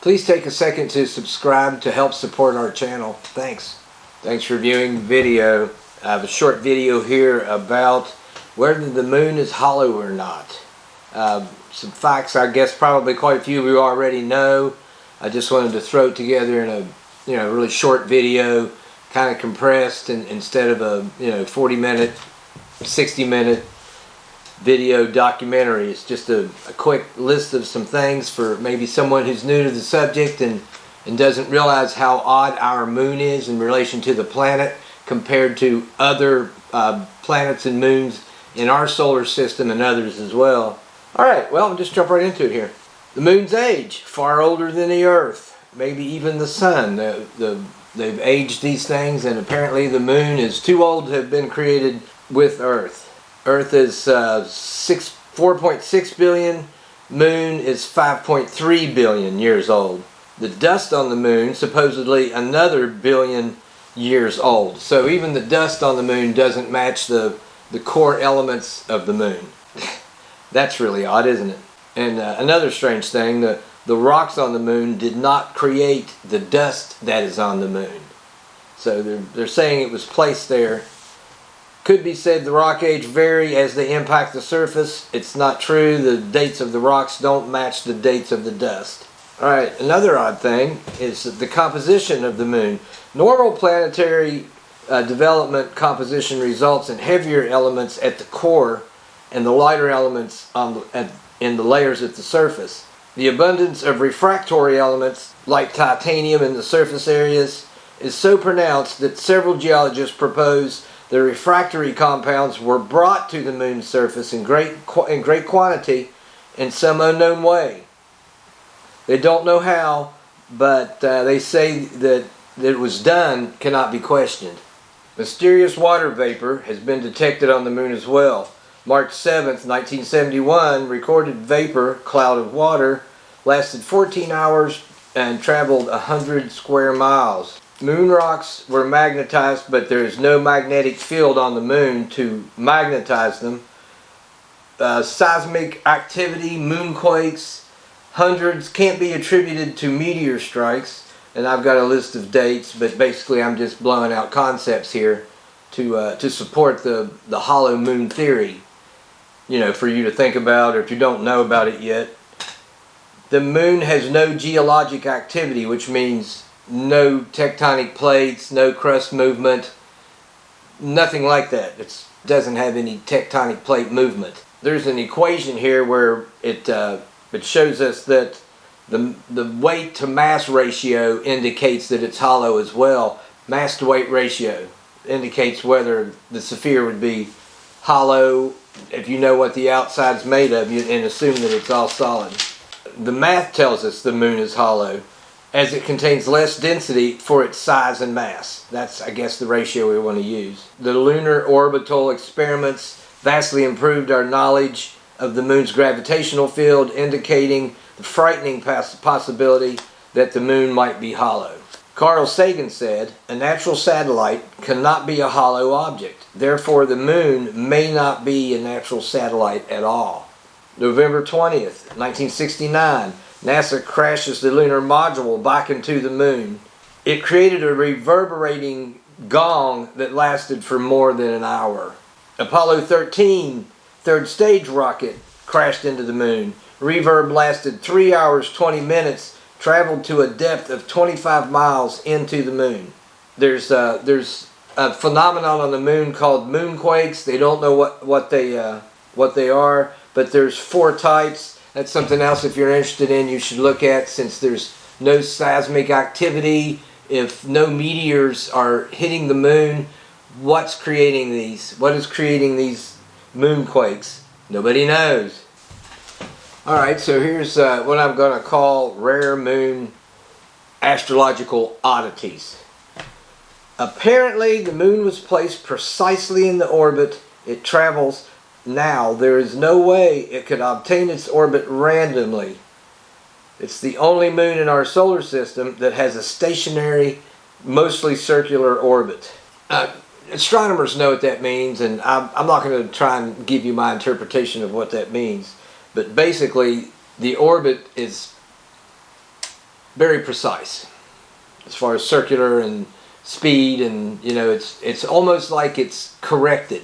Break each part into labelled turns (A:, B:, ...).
A: Please take a second to subscribe to help support our channel. Thanks. Thanks for viewing the video. I have a short video here about whether the moon is hollow or not. Some facts I guess probably quite a few of you already know. I just wanted to throw it together in a really short video, kind of compressed, and instead of a 40-minute, 60-minute video documentary. It's just a quick list of some things for maybe someone who's new to the subject and doesn't realize how odd our moon is in relation to the planet compared to other planets and moons in our solar system and others as well. Alright, well, I'll just jump right into it here. The moon's age, far older than the Earth, maybe even the sun. They've aged these things, and apparently the moon is too old to have been created with Earth. Earth is 4.6 billion, moon is 5.3 billion years old. The dust on the moon, supposedly another billion years old. So even the dust on the moon doesn't match the core elements of the moon. That's really odd, isn't it? And another strange thing, the rocks on the moon did not create the dust that is on the moon. So they're saying it was placed there. Could be said the rock age vary as they impact the surface. It's not true. The dates of the rocks don't match the dates of the dust. Alright, another odd thing is the composition of the moon. Normal planetary development composition results in heavier elements at the core and the lighter elements in the layers at the surface. The abundance of refractory elements like titanium in the surface areas is so pronounced that several geologists propose the refractory compounds were brought to the moon's surface in great quantity in some unknown way. They don't know how, but they say that it was done cannot be questioned. Mysterious water vapor has been detected on the moon as well. March 7th, 1971, recorded vapor, cloud of water, lasted 14 hours and traveled 100 square miles. Moon rocks were magnetized, but there is no magnetic field on the moon to magnetize them. Seismic activity, moonquakes, hundreds can't be attributed to meteor strikes. And I've got a list of dates, but basically I'm just blowing out concepts here to support the hollow moon theory. For you to think about, or if you don't know about it yet. The moon has no geologic activity, which means no tectonic plates, no crust movement, nothing like that. It doesn't have any tectonic plate movement. There's an equation here where it shows us that the weight to mass ratio indicates that it's hollow as well. Mass to weight ratio indicates whether the sphere would be hollow if you know what the outside's made of and assume that it's all solid. The math tells us the moon is hollow, as it contains less density for its size and mass. That's, I guess, the ratio we want to use. The lunar orbital experiments vastly improved our knowledge of the moon's gravitational field, indicating the frightening possibility that the moon might be hollow. Carl Sagan said, "A natural satellite cannot be a hollow object. Therefore, the moon may not be a natural satellite at all." November 20th, 1969, NASA crashes the lunar module back into the moon. It created a reverberating gong that lasted for more than an hour. Apollo 13, third stage rocket, crashed into the moon. Reverb lasted 3 hours 20 minutes, traveled to a depth of 25 miles into the moon. There's a phenomenon on the moon called moonquakes. They don't know what they are, but there's 4 types. That's something else, if you're interested in, you should look at, since there's no seismic activity. If no meteors are hitting the moon, what's creating these? What is creating these moonquakes? Nobody knows. Alright, so here's what I'm going to call rare moon astrological oddities. Apparently, the moon was placed precisely in the orbit it travels. Now, there is no way it could obtain its orbit randomly. It's the only moon in our solar system that has a stationary, mostly circular orbit. Astronomers know what that means, and I'm not going to try and give you my interpretation of what that means. But basically, the orbit is very precise as far as circular and speed, and you know, it's almost like it's corrected,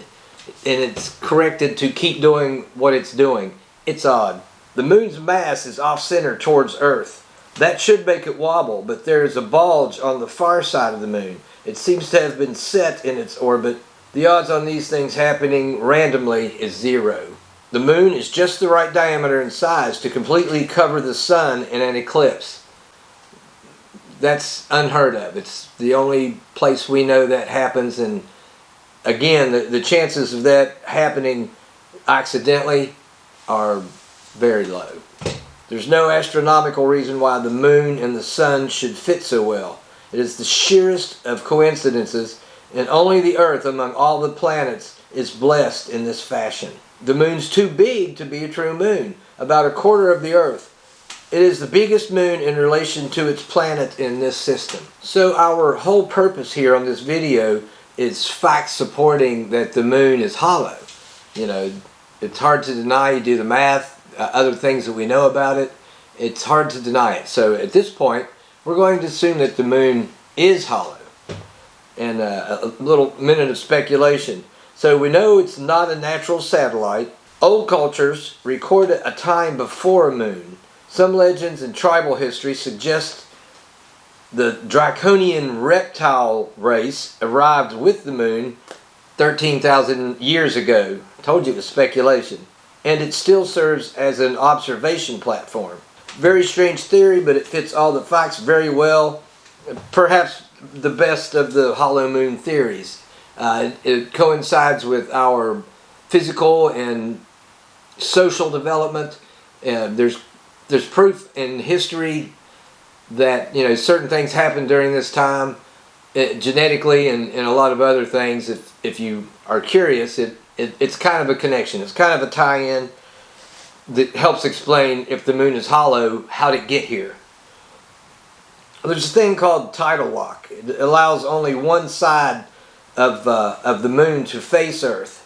A: and it's corrected to keep doing what it's doing. It's odd. The moon's mass is off-center towards Earth. That should make it wobble, but there is a bulge on the far side of the moon. It seems to have been set in its orbit. The odds on these things happening randomly is 0. The moon is just the right diameter and size to completely cover the sun in an eclipse. That's unheard of. It's the only place we know that happens, and again, the chances of that happening accidentally are very low. There's no astronomical reason why the moon and the sun should fit so well. It is the sheerest of coincidences, and only the Earth among all the planets is blessed in this fashion. The moon's too big to be a true moon, about a quarter of the Earth. It is the biggest moon in relation to its planet in this system. So our whole purpose here on this video is facts supporting that the moon is hollow. You know, it's hard to deny. You do the math, other things that we know about it, it's hard to deny it. So at this point, we're going to assume that the moon is hollow. And a little minute of speculation. So we know it's not a natural satellite. Old cultures record a time before a moon. Some legends and tribal history suggest the draconian reptile race arrived with the moon 13,000 years ago. I told you it was speculation. And it still serves as an observation platform. Very strange theory, but it fits all the facts very well. Perhaps the best of the hollow moon theories. It coincides with our physical and social development. There's proof in history that, you know, certain things happened during this time, genetically and a lot of other things. If you are curious, it's kind of a connection. It's kind of a tie-in that helps explain, if the moon is hollow, how did it get here. There's a thing called tidal lock. It allows only one side of the moon to face Earth.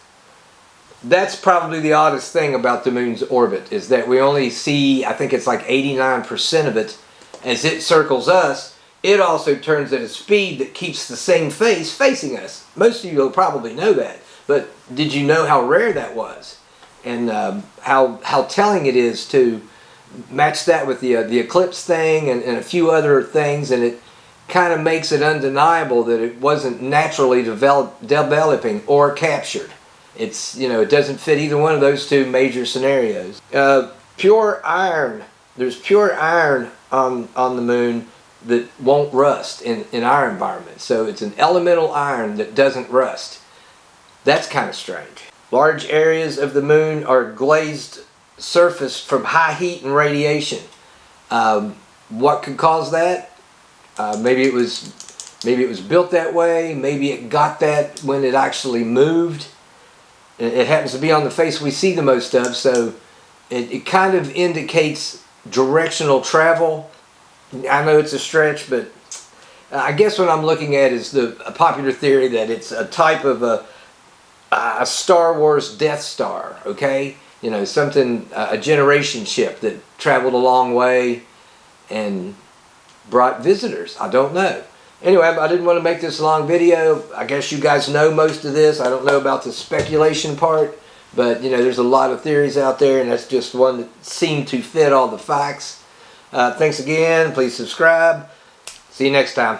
A: That's probably the oddest thing about the moon's orbit, is that we only see, I think it's like 89% of it as it circles us. It also turns at a speed that keeps the same face facing us. Most of you will probably know that, but did you know how rare that was? And how telling it is to match that with the eclipse thing and a few other things, and it kind of makes it undeniable that it wasn't naturally developing or captured. It's, you know, it doesn't fit either one of those two major scenarios. Pure iron. There's pure iron on the moon that won't rust in our environment. So it's an elemental iron that doesn't rust. That's kind of strange. Large areas of the moon are glazed surface from high heat and radiation. What could cause that? Maybe it was built that way. Maybe it got that when it actually moved. It happens to be on the face we see the most of, so it kind of indicates directional travel. I know it's a stretch, but I guess what I'm looking at is a popular theory that it's a type of a Star Wars Death Star, okay? You know, something, a generation ship that traveled a long way and brought visitors. I don't know. Anyway, I didn't want to make this a long video. I guess you guys know most of this. I don't know about the speculation part, but you know, there's a lot of theories out there, and that's just one that seemed to fit all the facts. Thanks again. Please subscribe. See you next time.